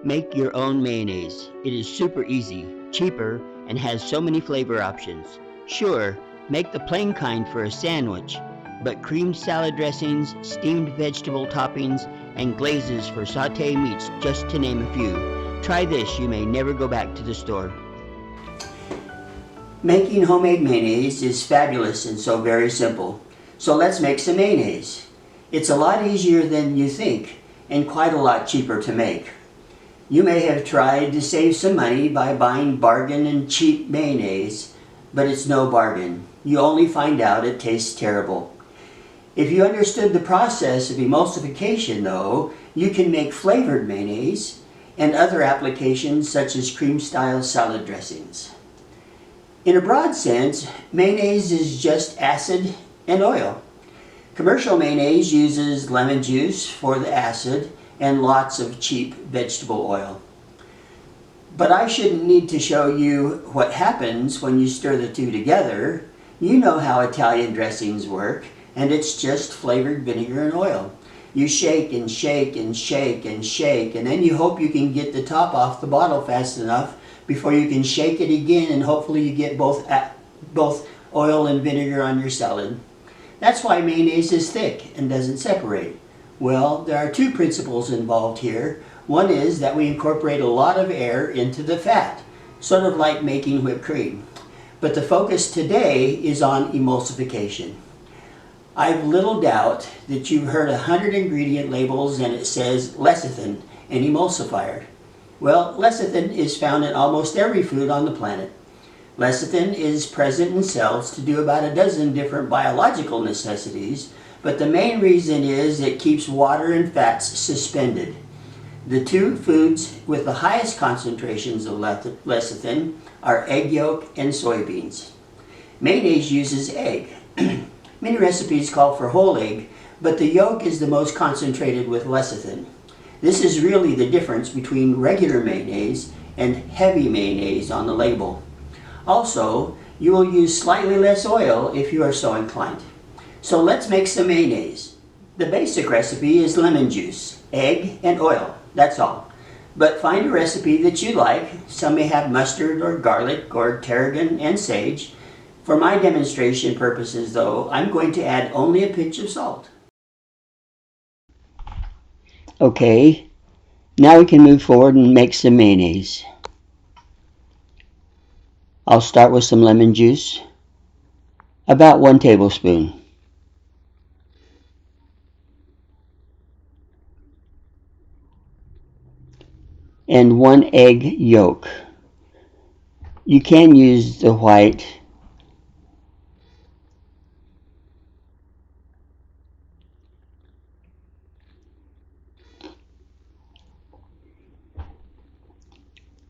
Make your own mayonnaise. It is super easy, cheaper, and has so many flavor options. Sure, make the plain kind for a sandwich, but creamed salad dressings, steamed vegetable toppings, and glazes for sauté meats, just to name a few. Try this, you may never go back to the store. Making homemade mayonnaise is fabulous and so very simple. So let's make some mayonnaise. It's a lot easier than you think, and quite a lot cheaper to make. You may have tried to save some money by buying bargain and cheap mayonnaise, but it's no bargain. You only find out it tastes terrible. If you understood the process of emulsification, though, you can make flavored mayonnaise and other applications such as cream-style salad dressings. In a broad sense, mayonnaise is just acid and oil. Commercial mayonnaise uses lemon juice for the acid and lots of cheap vegetable oil. But I shouldn't need to show you what happens when you stir the two together. You know how Italian dressings work, and it's just flavored vinegar and oil. You shake and shake and shake and shake, and then you hope you can get the top off the bottle fast enough before you can shake it again, and hopefully you get both oil and vinegar on your salad. That's why mayonnaise is thick and doesn't separate. Well, there are two principles involved here. One is that we incorporate a lot of air into the fat, sort of like making whipped cream. But the focus today is on emulsification. I've little doubt that you've heard 100 ingredient labels and it says lecithin, an emulsifier. Well, lecithin is found in almost every food on the planet. Lecithin is present in cells to do about a dozen different biological necessities, but the main reason is it keeps water and fats suspended. The two foods with the highest concentrations of lecithin are egg yolk and soybeans. Mayonnaise uses egg. Many recipes call for whole egg, but the yolk is the most concentrated with lecithin. This is really the difference between regular mayonnaise and heavy mayonnaise on the label. Also, you will use slightly less oil if you are so inclined. So let's make some mayonnaise. The basic recipe is lemon juice, egg, and oil. That's all. But find a recipe that you like. Some may have mustard or garlic or tarragon and sage. For my demonstration purposes, though, I'm going to add only a pinch of salt. Okay, now we can move forward and make some mayonnaise. I'll start with some lemon juice, about 1 tablespoon. And 1 egg yolk. You can use the white.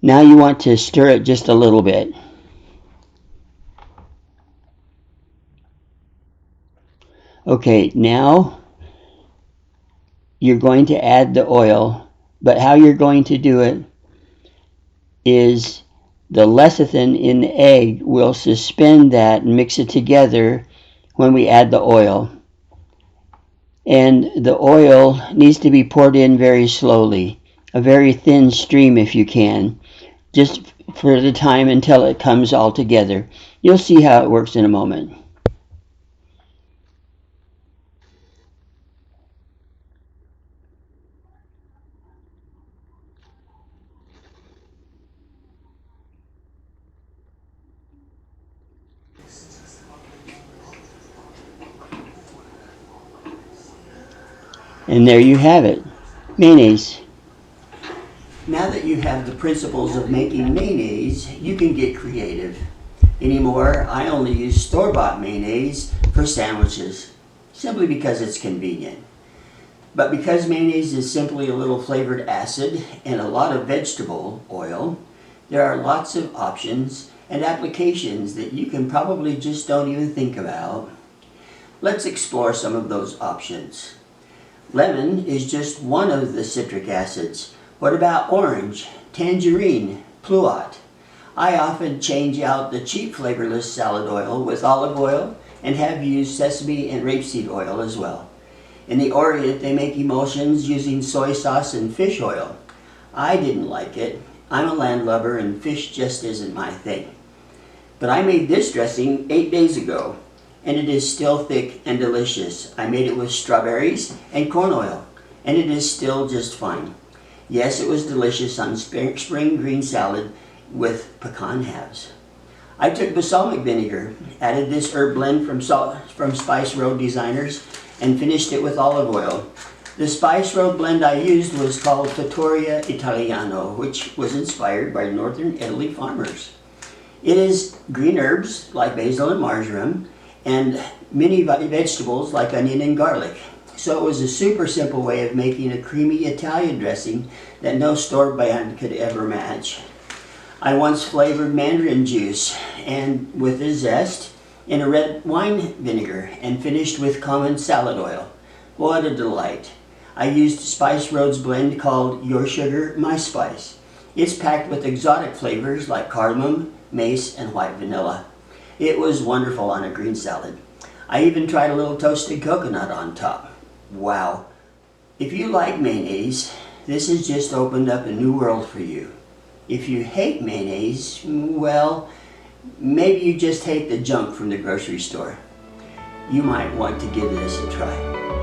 Now you want to stir it just a little bit. Okay, now you're going to add the oil, but how you're going to do it is the lecithin in the egg will suspend that and mix it together when we add the oil. And the oil needs to be poured in very slowly, a very thin stream if you can, just for the time until it comes all together. You'll see how it works in a moment. And there you have it, mayonnaise. Now that you have the principles of making mayonnaise, you can get creative. Anymore, I only use store-bought mayonnaise for sandwiches, simply because it's convenient. But because mayonnaise is simply a little flavored acid and a lot of vegetable oil, there are lots of options and applications that you can probably just don't even think about. Let's explore some of those options. Lemon is just one of the citric acids. What about orange, tangerine, pluot? I often change out the cheap flavorless salad oil with olive oil and have used sesame and rapeseed oil as well. In the Orient, they make emulsions using soy sauce and fish oil. I didn't like it. I'm a landlubber and fish just isn't my thing. But I made this dressing 8 days ago, and it is still thick and delicious. I made it with strawberries and corn oil, and it is still just fine. Yes, it was delicious on spring green salad with pecan halves. I took balsamic vinegar, added this herb blend from Spice Road Designers, and finished it with olive oil. The Spice Road blend I used was called Trattoria Italiano, which was inspired by northern Italy farmers. It is green herbs like basil and marjoram, and many vegetables like onion and garlic. So it was a super simple way of making a creamy Italian dressing that no store brand could ever match. I once flavored mandarin juice and with a zest in a red wine vinegar and finished with common salad oil. What a delight. I used Spice Road's blend called Your Sugar, My Spice. It's packed with exotic flavors like cardamom, mace, and white vanilla. It was wonderful on a green salad. I even tried a little toasted coconut on top. Wow. If you like mayonnaise, this has just opened up a new world for you. If you hate mayonnaise, well, maybe you just hate the junk from the grocery store. You might want to give this a try.